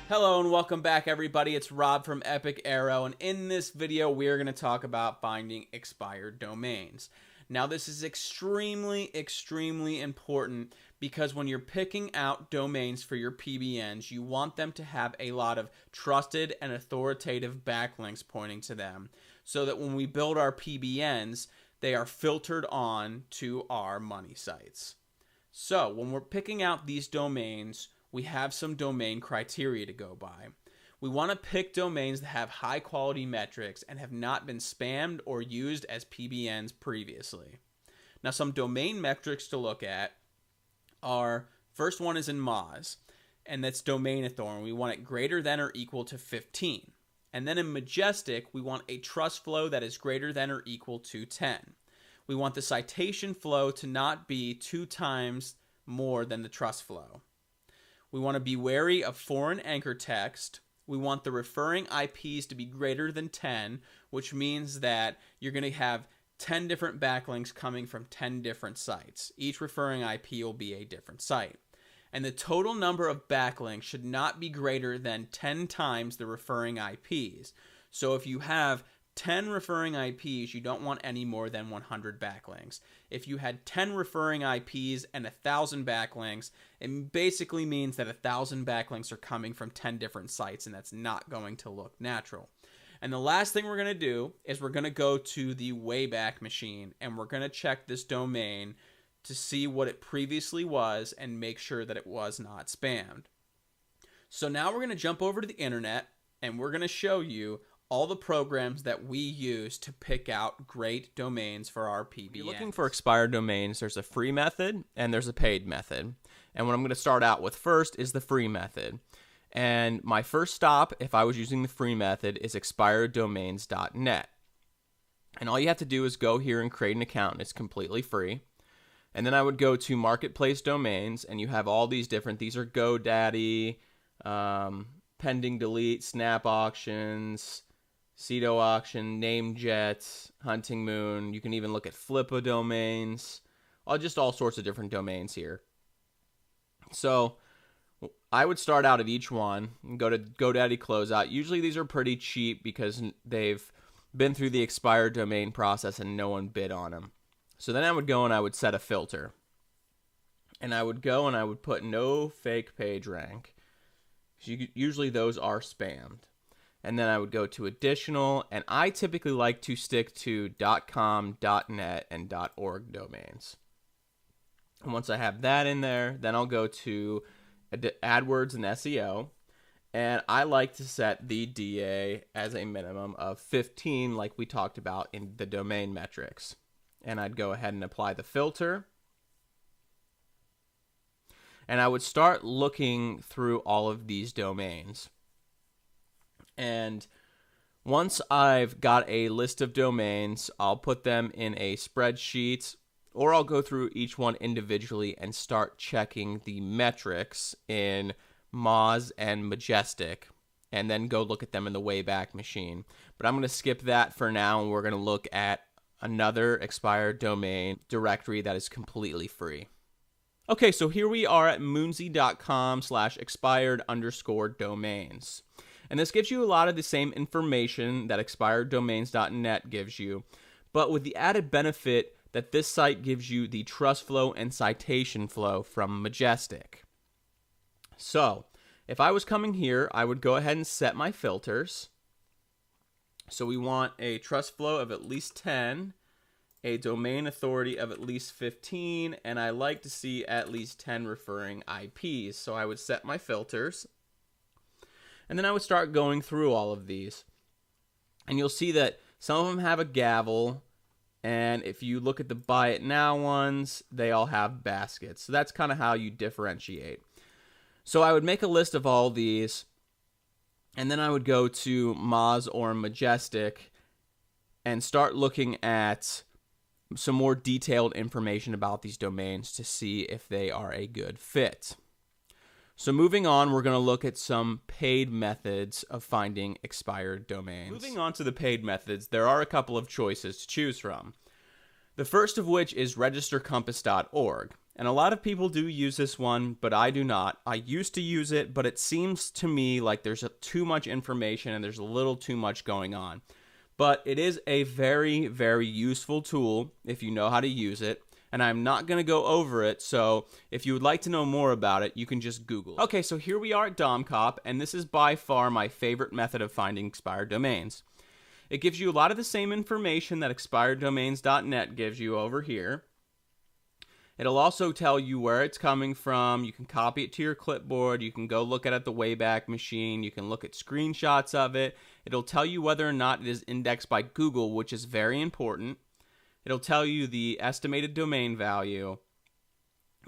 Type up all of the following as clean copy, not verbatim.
Hello and welcome back, everybody. It's Rob from Epic Arrow, and in this video we are going to talk about finding expired domains. Now this is extremely important because when you're picking out domains for your PBNs, you want them to have a lot of trusted and authoritative backlinks pointing to them, so that when we build our PBNs, they are filtered on to our money sites. So when we're picking out these domains, we have some domain criteria to go by. We want to pick domains that have high quality metrics and have not been spammed or used as PBNs previously. Now, some domain metrics to look at are, first one is in Moz, and that's domain authority. We want it greater than or equal to 15. And then in Majestic, we want a trust flow that is greater than or equal to 10. We want the citation flow to not be 2 times more than the trust flow. We want to be wary of foreign anchor text. We want the referring IPs to be greater than 10, which means that you're going to have 10 different backlinks coming from 10 different sites. Each referring IP will be a different site. And the total number of backlinks should not be greater than 10 times the referring IPs. So if you have 10 referring IPs, you don't want any more than 100 backlinks. If you had 10 referring IPs and 1,000 backlinks, it basically means that 1,000 backlinks are coming from 10 different sites, and that's not going to look natural. And the last thing we're going to do is we're going to go to the Wayback Machine, and we're going to check this domain to see what it previously was and make sure that it was not spammed. So now we're going to jump over to the internet, and we're going to show you all the programs that we use to pick out great domains for our PBNs. If you're looking for expired domains, there's a free method and there's a paid method. And what I'm going to start out with first is the free method. And my first stop, if I was using the free method, is expireddomains.net. And all you have to do is go here and create an account, and it's completely free. And then I would go to Marketplace Domains, and you have all these different, these are GoDaddy, Pending Delete, Snap Auctions, Cedo Auction, Namejet, Hunting Moon. You can even look at Flippa domains, just all sorts of different domains here. So I would start out at each one and go to GoDaddy Closeout. Usually these are pretty cheap because they've been through the expired domain process and no one bid on them. So then I would go and I would set a filter. And I would go and I would put no fake page rank. Usually those are spammed. And then I would go to additional, and I typically like to stick to .com, .net, and .org domains. And once I have that in there, then I'll go to AdWords and SEO, and I like to set the DA as a minimum of 15 like we talked about in the domain metrics. And I'd go ahead and apply the filter. And I would start looking through all of these domains. And once I've got a list of domains, I'll put them in a spreadsheet, or I'll go through each one individually and start checking the metrics in Moz and Majestic, and then go look at them in the Wayback Machine. But I'm going to skip that for now, and we're going to look at another expired domain directory that is completely free. Okay, so here we are at moonsy.com/expired_domains. And this gives you a lot of the same information that expireddomains.net gives you, but with the added benefit that this site gives you the trust flow and citation flow from Majestic. So, if I was coming here, I would go ahead and set my filters. So we want a trust flow of at least 10, a domain authority of at least 15, and I like to see at least 10 referring IPs. So I would set my filters. And then I would start going through all of these. And you'll see that some of them have a gavel. And if you look at the buy it now ones, they all have baskets. So that's kind of how you differentiate. So I would make a list of all these. And then I would go to Moz or Majestic and start looking at some more detailed information about these domains to see if they are a good fit. So moving on, we're going to look at some paid methods of finding expired domains. Moving on to the paid methods, there are a couple of choices to choose from. The first of which is registercompass.org. And a lot of people do use this one, but I do not. I used to use it, but it seems to me like there's too much information and there's a little too much going on. But it is a very, very useful tool if you know how to use it. And I'm not going to go over it, so if you would like to know more about it, you can just Google it. Okay, so here we are at DomCop, and this is by far my favorite method of finding expired domains. It gives you a lot of the same information that expireddomains.net gives you over here. It'll also tell you where it's coming from. You can copy it to your clipboard. You can go look at it at the Wayback Machine. You can look at screenshots of it. It'll tell you whether or not it is indexed by Google, which is very important. It'll tell you the estimated domain value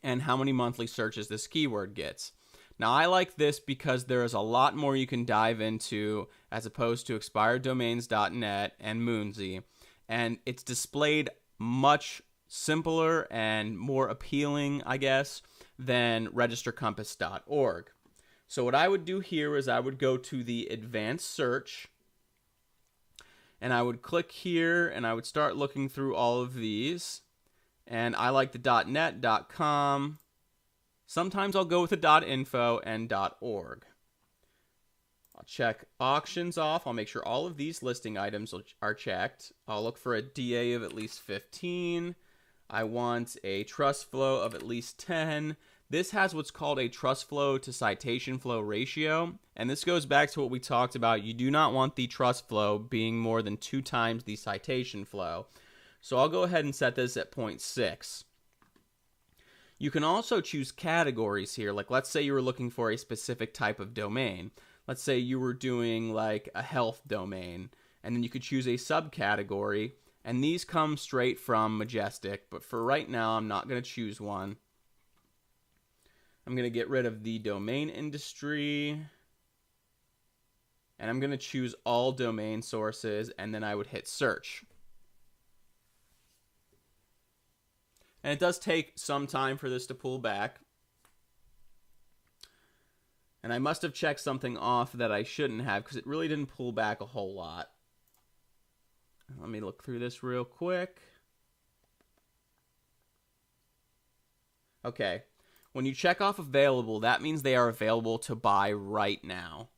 and how many monthly searches this keyword gets. Now, I like this because there is a lot more you can dive into as opposed to expireddomains.net and Moonsy, and it's displayed much simpler and more appealing, I guess, than registercompass.org. So what I would do here is I would go to the advanced search, and I would click here, and I would start looking through all of these. And I like the .net, .com. Sometimes I'll go with the .info and .org. I'll check auctions off. I'll make sure all of these listing items are checked. I'll look for a DA of at least 15. I want a trust flow of at least 10. This has what's called a trust flow to citation flow ratio, and this goes back to what we talked about. You do not want the trust flow being more than 2 times the citation flow. So I'll go ahead and set this at 0.6. You can also choose categories here. Like, let's say you were looking for a specific type of domain. Let's say you were doing like a health domain, and then you could choose a subcategory, and these come straight from Majestic, but for right now, I'm not going to choose one. I'm going to get rid of the domain industry, and I'm going to choose all domain sources, and then I would hit search. And it does take some time for this to pull back. And I must have checked something off that I shouldn't have, because it really didn't pull back a whole lot. Let me look through this real quick. Okay. When you check off available, that means they are available to buy right now.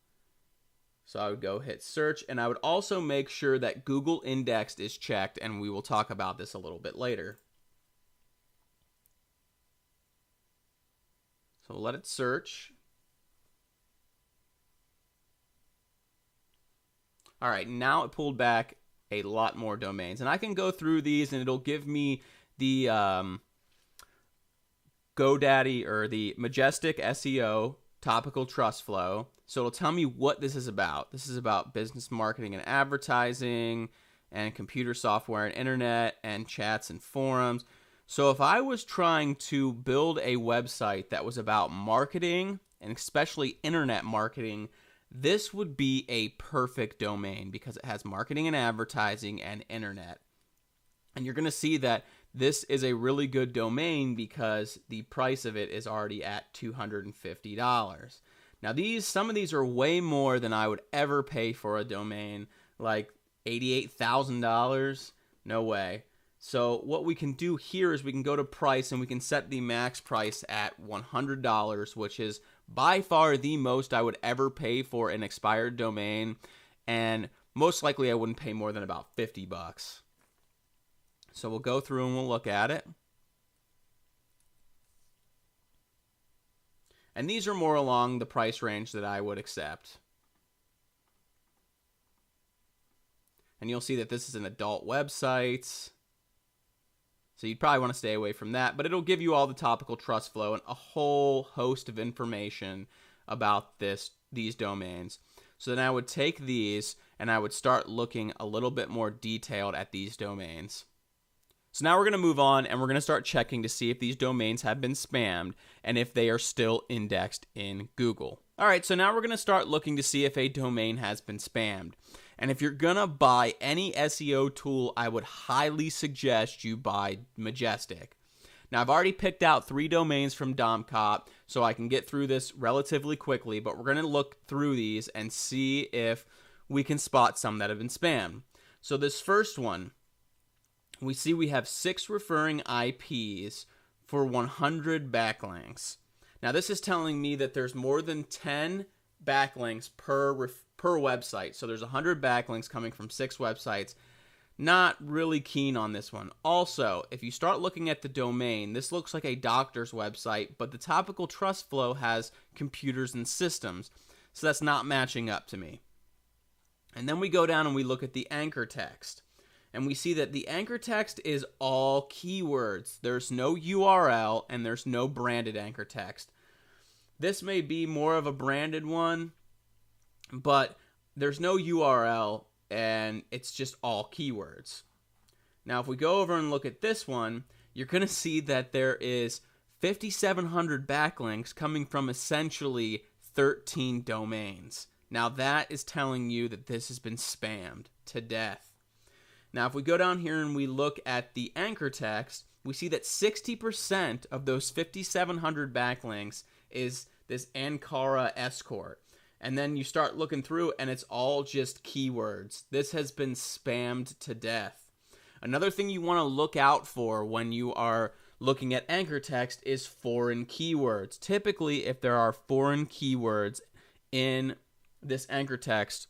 So I would go hit search, and I would also make sure that Google indexed is checked, and we will talk about this a little bit later. So we'll let it search. All right, now it pulled back a lot more domains, and I can go through these, and it'll give me the GoDaddy or the Majestic SEO topical trust flow. So it'll tell me what this is about. This is about business marketing and advertising and computer software and internet and chats and forums. So if I was trying to build a website that was about marketing and especially internet marketing, this would be a perfect domain because it has marketing and advertising and internet. And you're going to see that this is a really good domain because the price of it is already at $250. Now some of these are way more than I would ever pay for a domain, like $88,000. No way. So what we can do here is we can go to price and we can set the max price at $100, which is by far the most I would ever pay for an expired domain, and most likely I wouldn't pay more than about $50. So we'll go through and we'll look at it. And these are more along the price range that I would accept. And you'll see that this is an adult website. So you'd probably want to stay away from that, but it'll give you all the topical trust flow and a whole host of information about these domains. So then I would take these and I would start looking a little bit more detailed at these domains. So now we're going to move on and we're going to start checking to see if these domains have been spammed and if they are still indexed in Google. All right, so now we're going to start looking to see if a domain has been spammed. And if you're going to buy any SEO tool, I would highly suggest you buy Majestic. Now, I've already picked out 3 domains from DomCop, so I can get through this relatively quickly, but we're going to look through these and see if we can spot some that have been spammed. So this first one, we see we have 6 referring IPs for 100 backlinks. Now this is telling me that there's more than 10 backlinks per website. So there's 100 backlinks coming from 6 websites. Not really keen on this one. Also, if you start looking at the domain, this looks like a doctor's website, but the topical trust flow has computers and systems. So that's not matching up to me. And then we go down and we look at the anchor text. And we see that the anchor text is all keywords. There's no URL and there's no branded anchor text. This may be more of a branded one, but there's no URL and it's just all keywords. Now, if we go over and look at this one, you're going to see that there is 5,700 backlinks coming from essentially 13 domains. Now, that is telling you that this has been spammed to death. Now, if we go down here and we look at the anchor text, we see that 60% of those 5,700 backlinks is this Ankara escort. And then you start looking through and it's all just keywords. This has been spammed to death. Another thing you want to look out for when you are looking at anchor text is foreign keywords. Typically, if there are foreign keywords in this anchor text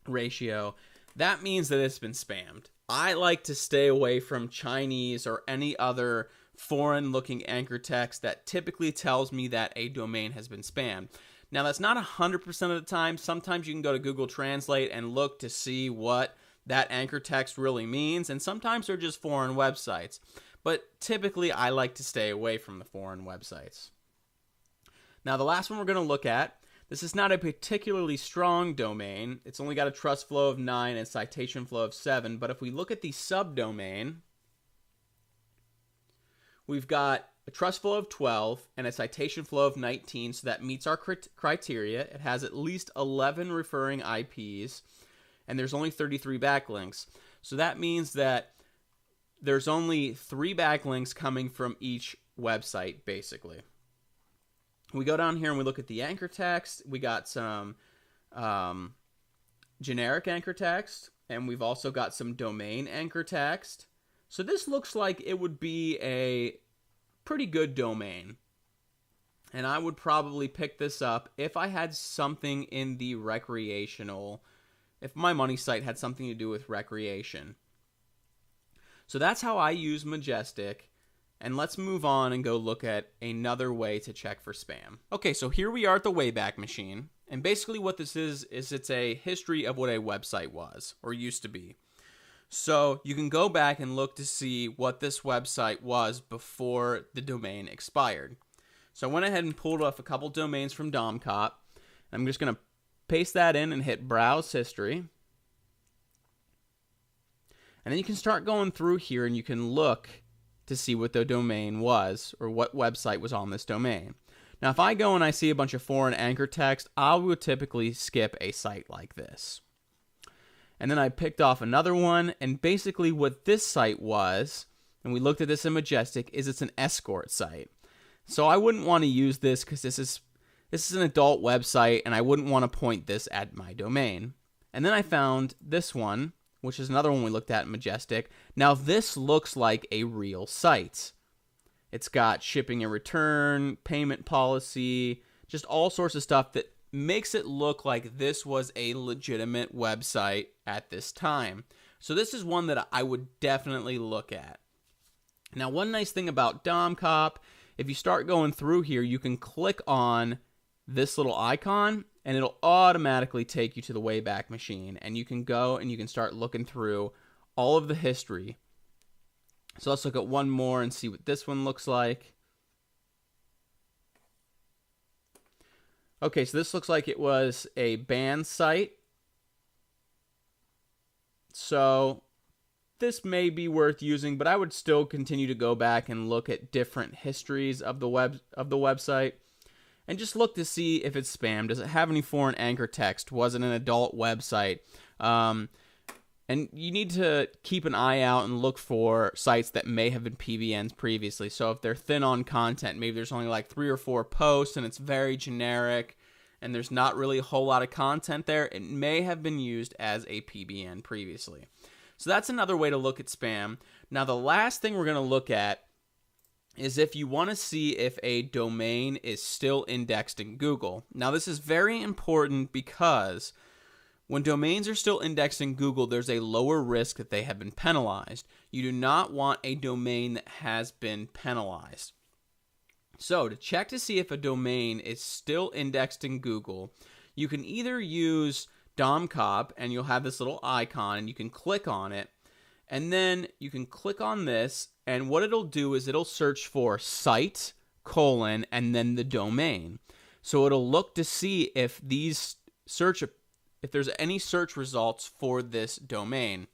ratio, that means that it's been spammed. I like to stay away from Chinese or any other foreign-looking anchor text that typically tells me that a domain has been spammed. Now, that's not 100% of the time. Sometimes you can go to Google Translate and look to see what that anchor text really means, and sometimes they're just foreign websites. But typically, I like to stay away from the foreign websites. Now, the last one we're going to look at, this is not a particularly strong domain. It's only got a trust flow of 9 and citation flow of 7. But if we look at the subdomain, we've got a trust flow of 12 and a citation flow of 19. So that meets our criteria. It has at least 11 referring IPs, and there's only 33 backlinks. So that means that there's only 3 backlinks coming from each website, basically. We go down here and we look at the anchor text. We got some generic anchor text, and we've also got some domain anchor text. So this looks like it would be a pretty good domain. And I would probably pick this up if I had something in the recreational, if my money site had something to do with recreation. So that's how I use Majestic. And let's move on and go look at another way to check for spam. Okay, so here we are at the Wayback Machine. And basically what this is it's a history of what a website was or used to be. So you can go back and look to see what this website was before the domain expired. So I went ahead and pulled off a couple domains from DomCop. I'm just going to paste that in and hit Browse History. And then you can start going through here and you can look to see what the domain was or what website was on this domain. Now, if I go and I see a bunch of foreign anchor text, I would typically skip a site like this. And then I picked off another one, and basically what this site was, and we looked at this in Majestic, is it's an escort site. So I wouldn't want to use this because this is an adult website, and I wouldn't want to point this at my domain. And then I found this one, which is another one we looked at in Majestic. Now, this looks like a real site. It's got shipping and return, payment policy, just all sorts of stuff that makes it look like this was a legitimate website at this time. So this is one that I would definitely look at. Now, one nice thing about DomCop, if you start going through here, you can click on this little icon, and it'll automatically take you to the Wayback Machine, and you can go and you can start looking through all of the history. So let's look at one more and see what this one looks like. Okay, so this looks like it was a banned site. So this may be worth using, but I would still continue to go back and look at different histories of the website. And just look to see if it's spam. Does it have any foreign anchor text? Was it an adult website? And you need to keep an eye out and look for sites that may have been PBNs previously. So if they're thin on content, maybe there's only like 3 or 4 posts and it's very generic and there's not really a whole lot of content there, it may have been used as a PBN previously. So that's another way to look at spam. Now, the last thing we're going to look at is if you want to see if a domain is still indexed in Google. Now, this is very important because when domains are still indexed in Google, there's a lower risk that they have been penalized. You do not want a domain that has been penalized. So, to check to see if a domain is still indexed in Google, you can either use DomCop, and you'll have this little icon, and you can click on it, and then you can click on this, and what it'll do is it'll search for site, and then the domain. So it'll look to see if there's any search results for this domain.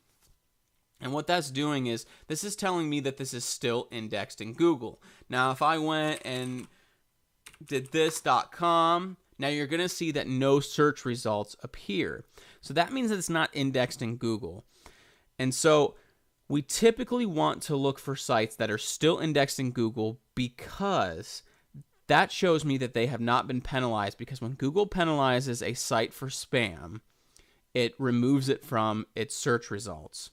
And what that's doing is this is telling me that this is still indexed in Google. Now, if I went and did this.com, now you're going to see that no search results appear. So that means that it's not indexed in Google. And so we typically want to look for sites that are still indexed in Google because that shows me that they have not been penalized, because when Google penalizes a site for spam, it removes it from its search results.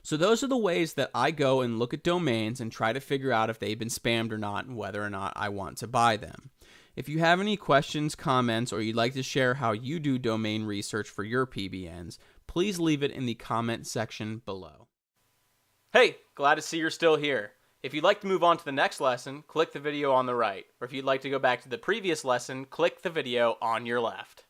So those are the ways that I go and look at domains and try to figure out if they've been spammed or not and whether or not I want to buy them. If you have any questions, comments, or you'd like to share how you do domain research for your PBNs, please leave it in the comment section below. Hey, glad to see you're still here. If you'd like to move on to the next lesson, click the video on the right. Or if you'd like to go back to the previous lesson, click the video on your left.